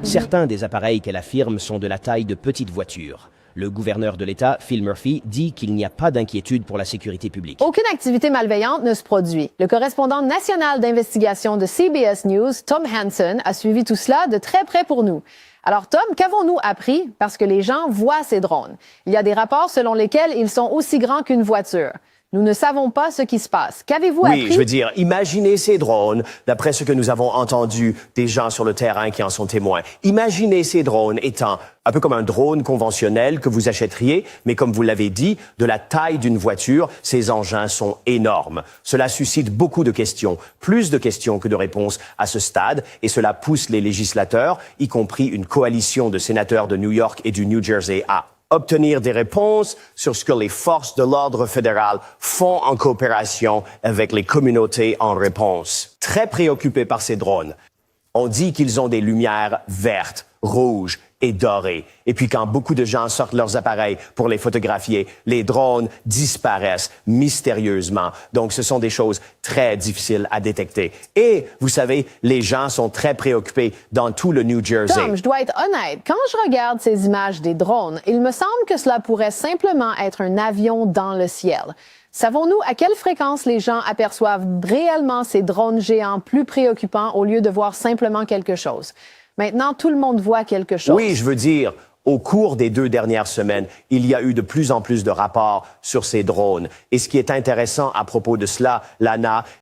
Certains des appareils qu'elle affirme sont de la taille de petites voitures. Le gouverneur de l'État, Phil Murphy, dit qu'il n'y a pas d'inquiétude pour la sécurité publique. Aucune activité malveillante ne se produit. Le correspondant national d'investigation de CBS News, Tom Hansen, a suivi tout cela de très près pour nous. Alors Tom, qu'avons-nous appris? Parce que les gens voient ces drones. Il y a des rapports selon lesquels ils sont aussi grands qu'une voiture. Nous ne savons pas ce qui se passe. Qu'avez-vous appris? Oui, je veux dire, imaginez ces drones, d'après ce que nous avons entendu des gens sur le terrain qui en sont témoins. Imaginez ces drones étant un peu comme un drone conventionnel que vous achèteriez, mais comme vous l'avez dit, de la taille d'une voiture, ces engins sont énormes. Cela suscite beaucoup de questions, plus de questions que de réponses à ce stade, et cela pousse les législateurs, y compris une coalition de sénateurs de New York et du New Jersey, à obtenir des réponses sur ce que les forces de l'ordre fédéral font en coopération avec les communautés en réponse. Très préoccupés par ces drones, on dit qu'ils ont des lumières vertes, rouges et dorées. Et puis quand beaucoup de gens sortent leurs appareils pour les photographier, les drones disparaissent mystérieusement. Donc ce sont des choses très difficiles à détecter. Et vous savez, les gens sont très préoccupés dans tout le New Jersey. Tom, je dois être honnête. Quand je regarde ces images des drones, il me semble que cela pourrait simplement être un avion dans le ciel. Savons-nous à quelle fréquence les gens aperçoivent réellement ces drones géants plus préoccupants au lieu de voir simplement quelque chose? Maintenant, tout le monde voit quelque chose. Oui, je veux dire, au cours des 2 dernières semaines, il y a eu de plus en plus de rapports sur ces drones. Et ce qui est intéressant à propos de cela, Lana,